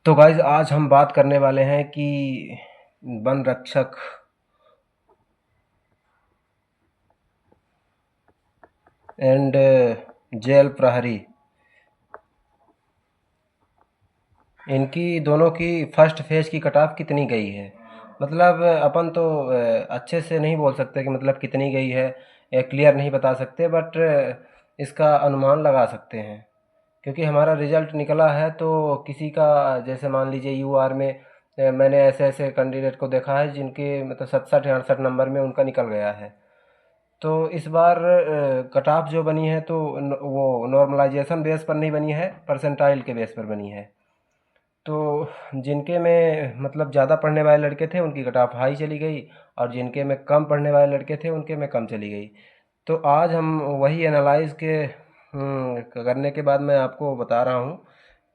तो गाइज आज हम बात करने वाले हैं कि वन रक्षक एंड जेल प्रहरी, इनकी दोनों की फर्स्ट फेज की कट ऑफ कितनी गई है। मतलब अपन तो अच्छे से नहीं बोल सकते कि मतलब कितनी गई है, क्लियर नहीं बता सकते, बट इसका अनुमान लगा सकते हैं क्योंकि हमारा रिज़ल्ट निकला है। तो किसी का जैसे मान लीजिए यूआर में मैंने ऐसे ऐसे कैंडिडेट को देखा है जिनके मतलब 67 68 नंबर में उनका निकल गया है। तो इस बार कट ऑफ जो बनी है तो वो नॉर्मलाइजेशन बेस पर नहीं बनी है, परसेंटाइल के बेस पर बनी है। तो जिनके में मतलब ज़्यादा पढ़ने वाले लड़के थे उनकी कट ऑफ हाई चली गई, और जिनके में कम पढ़ने वाले लड़के थे उनके में कम चली गई। तो आज हम वही एनालाइज के करने के बाद मैं आपको बता रहा हूँ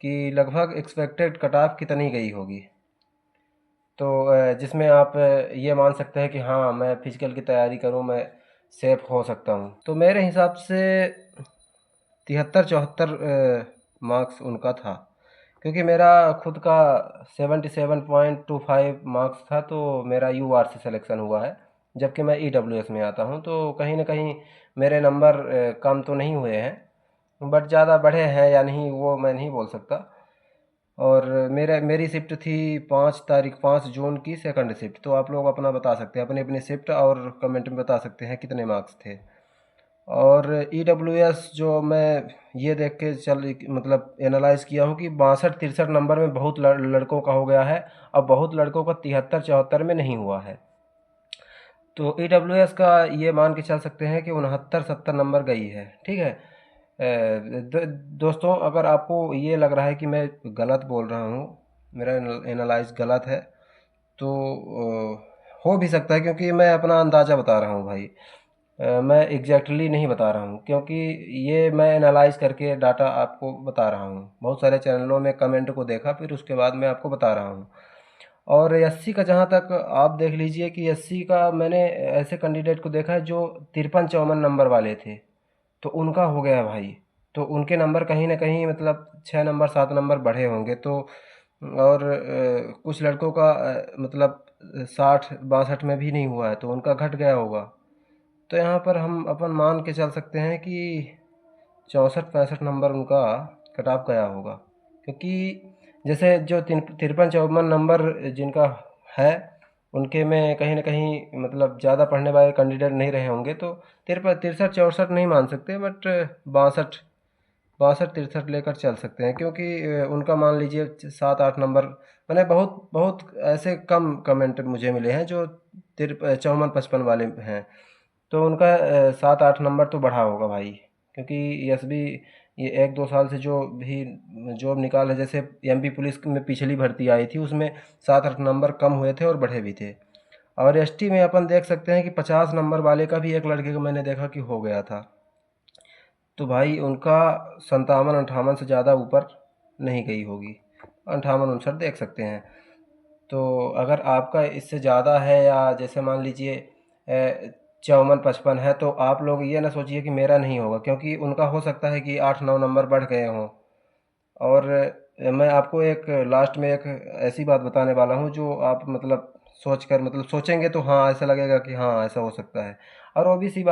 कि लगभग एक्सपेक्टेड कट ऑफ कितनी गई होगी। तो जिसमें आप ये मान सकते हैं कि हाँ, मैं फिजिकल की तैयारी करूँ, मैं सेफ हो सकता हूँ। तो मेरे हिसाब से 73 74 मार्क्स उनका था, क्योंकि मेरा खुद का 77.25 मार्क्स था, तो मेरा यू आर से सिलेक्शन हुआ है, जबकि मैं ई डब्ल्यू एस में आता हूँ। तो कहीं ना कहीं मेरे नंबर कम तो नहीं हुए हैं, बट ज़्यादा बढ़े हैं या नहीं वो मैं नहीं बोल सकता। और मेरी शिफ्ट थी 5 तारीख 5 जून की, सेकंड शिफ्ट। तो आप लोग अपना बता सकते हैं, अपनी अपनी शिफ्ट, और कमेंट में बता सकते हैं कितने मार्क्स थे। और ई डब्ल्यू एस जो मैं ये देख के मतलब एनालाइज़ किया हूँ कि 62 63 नंबर में बहुत लड़कों का हो गया है, और बहुत लड़कों का 73 74 में नहीं हुआ है। तो ई डब्ल्यू एस का ये मान के चल सकते हैं कि 69 70 नंबर गई है। ठीक है। दोस्तों, अगर आपको ये लग रहा है कि मैं गलत बोल रहा हूँ, मेरा एनालाइज गलत है, तो हो भी सकता है, क्योंकि मैं अपना अंदाज़ा बता रहा हूँ भाई। मैं एग्जैक्टली नहीं बता रहा हूँ, क्योंकि ये मैं एनालाइज करके डाटा आपको बता रहा हूँ। बहुत सारे चैनलों में कमेंट को देखा, फिर उसके बाद मैं आपको बता रहा हूँ। और एससी का जहाँ तक आप देख लीजिए कि एससी का मैंने ऐसे कैंडिडेट को देखा है जो 53 54 नंबर वाले थे, तो उनका हो गया भाई। तो उनके नंबर कहीं ना कहीं मतलब 6 नंबर 7 नंबर बढ़े होंगे। तो और कुछ लड़कों का मतलब 60 62 में भी नहीं हुआ है, तो उनका घट गया होगा। तो यहाँ पर हम अपन मान के चल सकते हैं कि 64 65 नंबर उनका कट ऑफ गया होगा, क्योंकि जैसे जो 53 54 नंबर जिनका है, उनके में कहीं ना कहीं मतलब ज़्यादा पढ़ने वाले कैंडिडेट नहीं रहे होंगे। तो 63 63 64 नहीं मान सकते, बट 62 62 63 लेकर चल सकते हैं, क्योंकि उनका मान लीजिए 7 8 नंबर। मैंने बहुत बहुत ऐसे कम कमेंट मुझे मिले हैं जो 54 55 वाले हैं, तो उनका 7 8 नंबर तो बढ़ा होगा भाई। क्योंकि यस भी ये 1 2 साल से जो भी जॉब निकाल है, जैसे एमपी पुलिस में पिछली भर्ती आई थी उसमें 7 8 नंबर कम हुए थे और बढ़े भी थे। और एसटी में अपन देख सकते हैं कि 50 नंबर वाले का भी एक लड़के को मैंने देखा कि हो गया था। तो भाई उनका 57 58 से ज़्यादा ऊपर नहीं गई होगी, 58 59 देख सकते हैं। तो अगर आपका इससे ज़्यादा है, या जैसे मान लीजिए 54 55 है, तो आप लोग ये ना सोचिए कि मेरा नहीं होगा, क्योंकि उनका हो सकता है कि 8 9 नंबर बढ़ गए हों। और मैं आपको एक लास्ट में एक ऐसी बात बताने वाला हूँ जो आप मतलब सोच कर मतलब सोचेंगे तो हाँ, ऐसा लगेगा कि हाँ ऐसा हो सकता है। और ओबीसी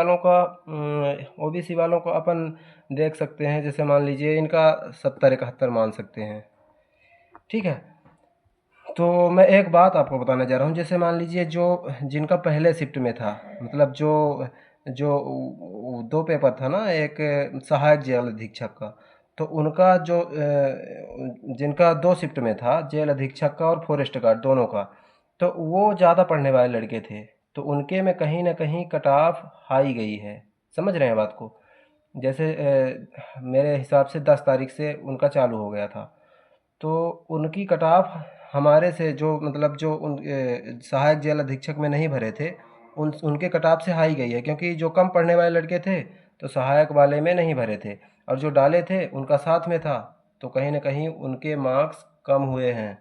वालों को अपन देख सकते हैं, जैसे मान लीजिए इनका 70 71 मान सकते हैं। ठीक है। तो मैं एक बात आपको बताने जा रहा हूँ, जैसे मान लीजिए जो जिनका पहले शिफ्ट में था, मतलब जो जो 2 पेपर था ना, एक सहायक जेल अधीक्षक का, तो उनका जो जिनका 2 शिफ्ट में था, जेल अधीक्षक का और फॉरेस्ट गार्ड दोनों का, तो वो ज़्यादा पढ़ने वाले लड़के थे, तो उनके में कहीं ना कहीं कट ऑफ हाई गई है। समझ रहे हैं बात को। जैसे मेरे हिसाब से 10 तारीख से उनका चालू हो गया था, तो उनकी कट ऑफ हमारे से जो मतलब जो उन सहायक जेल अधीक्षक में नहीं भरे थे, उनके कट ऑफ से हाई गई है, क्योंकि जो कम पढ़ने वाले लड़के थे तो सहायक वाले में नहीं भरे थे, और जो डाले थे उनका साथ में था, तो कहीं ना कहीं उनके मार्क्स कम हुए हैं,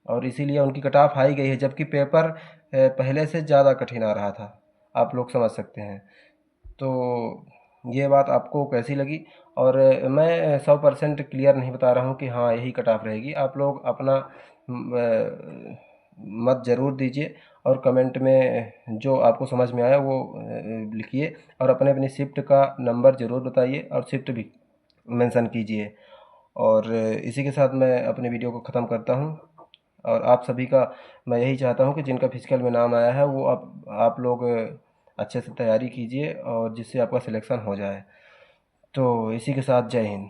और इसीलिए उनकी कट ऑफ हाई गई है, जबकि पेपर पहले से ज़्यादा कठिन आ रहा था। आप लोग समझ सकते हैं। तो ये बात आपको कैसी लगी? और मैं 100% क्लियर नहीं बता रहा हूँ कि हाँ यही कट ऑफ रहेगी। आप लोग अपना मत ज़रूर दीजिए और कमेंट में जो आपको समझ में आया वो लिखिए, और अपने अपनी शिफ्ट का नंबर ज़रूर बताइए और शिफ्ट भी मेंशन कीजिए। और इसी के साथ मैं अपने वीडियो को ख़त्म करता हूँ। और आप सभी का मैं यही चाहता हूँ कि जिनका फिजिकल में नाम आया है वो आप लोग अच्छे से तैयारी कीजिए और जिससे आपका सिलेक्शन हो जाए। तो इसी के साथ जय हिंद।